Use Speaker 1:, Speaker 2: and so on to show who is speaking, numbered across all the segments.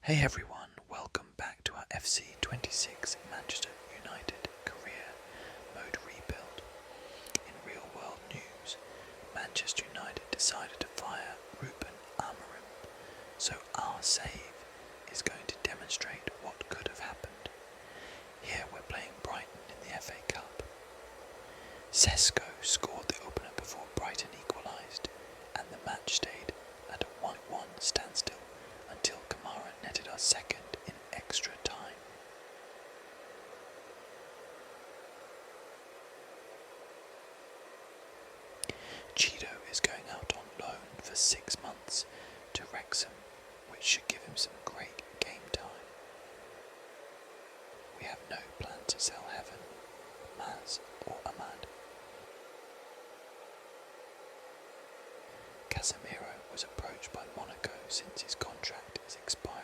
Speaker 1: Hey everyone, welcome back to our FC26 Manchester United Career Mode rebuild. In real world news, Manchester United decided to fire Ruben Amorim, so our save is going to demonstrate what could have happened. Here we're playing Brighton in the FA Cup. Sesko scored the opener before Brighton equalised, and the match stayed at a 1-1 standstill until Kamara netted our second in extra time. Cheeto is going out on loan for 6 months to Wrexham, which should give him some great game time. We have no plan to sell Heaven, Maz or Ahmad. Casemiro was approached by Monaco since his contract is expiring.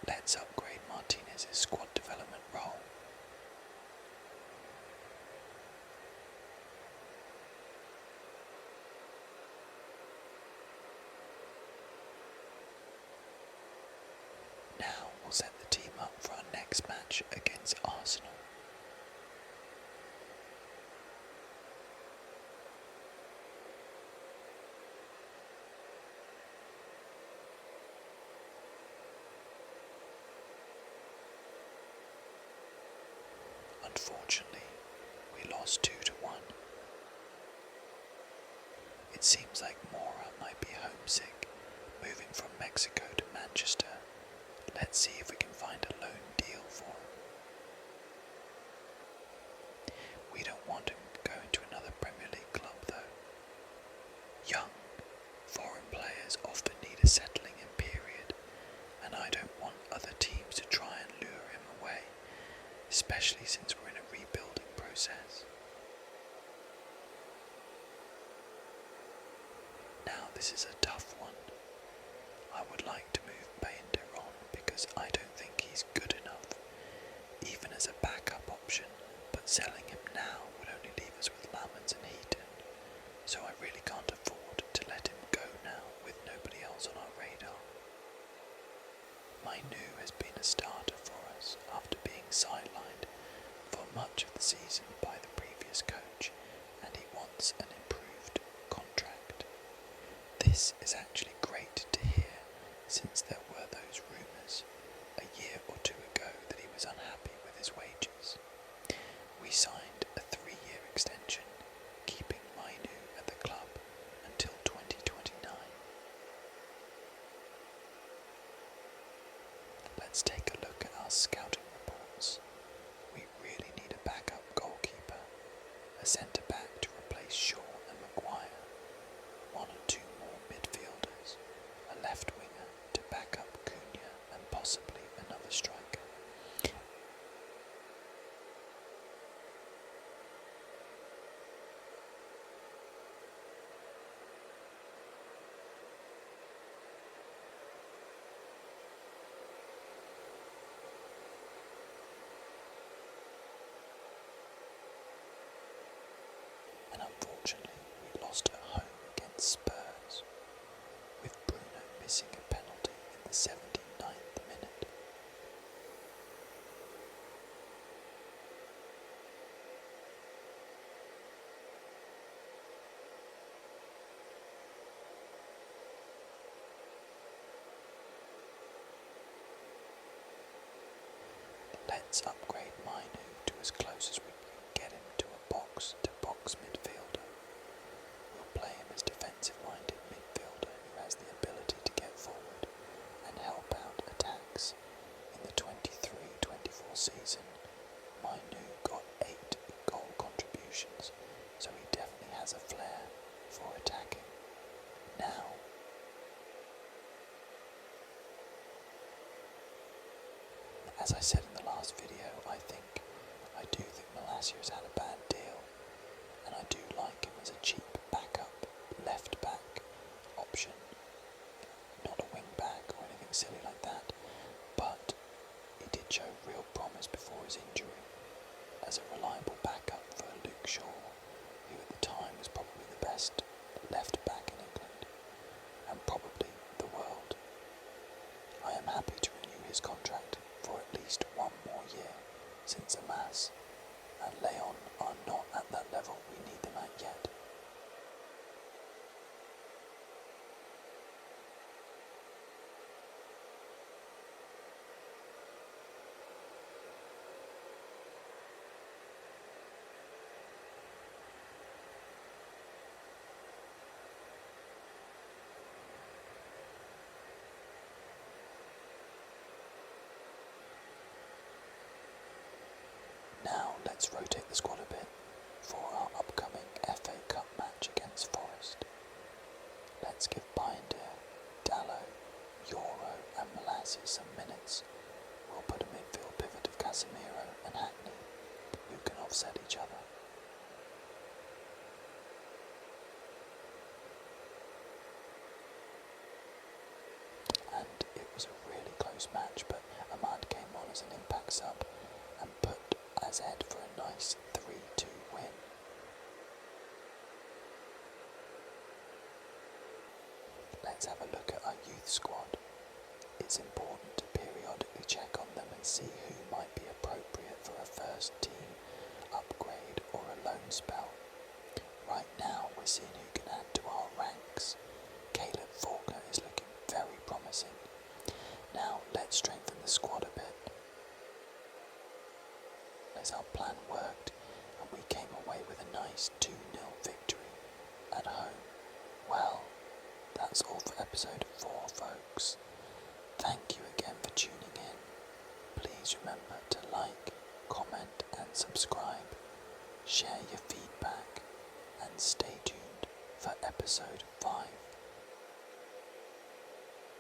Speaker 1: Let's upgrade Martinez's squad development role. Now we'll set the team up for our next match against Arsenal. Unfortunately, we lost 2-1. It seems like Mora might be homesick, moving from Mexico to Manchester. Let's see if we can find a loan deal for him. We don't want him going to another Premier League club though. Young, foreign players often need a settling in period, and I don't want other teams to try and lure him away, especially since we're in a rebuilding process. Now this is a tough one. I would like to move Bender on because I don't think he's good enough, even as a backup option, but selling him now would only leave us with Lamans and Heaton, so I really can't afford to let him go now with nobody else on our radar. Mainu has been a starter for us after being sidelined for much of the season by the previous coach, and he wants an improved contract. This is actually great to hear, since there were those rumours a year or two ago that he was unhappy with his wages. We signed a 3-year extension, keeping Mainu at the club until 2029. Let's take a look at our scouting reports. We really need a backup goalkeeper, a centre-back to replace Shaw and Maguire, 1 or 2 more midfielders, a left winger to back up Cunha, and possibly another striker. And unfortunately, we lost at home against Spurs, with Bruno missing a penalty in the 79th minute. Let's upgrade Mainu to as close as we can get him to a box-to-box midfielder. We'll play him as defensive-minded midfielder who has the ability to get forward and help out attacks. In the 23-24 season, Mainu got 8 goal contributions, so he definitely has a flair for attacking. Now, as I said in the last video, I do think Malacia's had a bad deal, and I do like him as a cheap backup left back option. Not a wing back or anything silly like that, but he did show real promise before his injury as a reliable backup for Luke Shaw, who at the time was probably the best left back in England, and probably the world. happy to renew his contract for at least one more year, since Amas and Leon are not at that level we need them at yet. Now let's rotate the squad a bit for our upcoming FA Cup match against Forest. Let's give Binder, Dallo, Euro and Molasses some minutes. We'll put a midfield pivot of Casemiro and Hackney, who can offset each other. And it was a really close match, but Ahmad came on as an impact sub and put us ahead for a nice 3-2 win. Let's have a look at our youth squad. It's important to periodically check on them and see who might be appropriate for a first team upgrade or a loan spell. Right now we're seeing who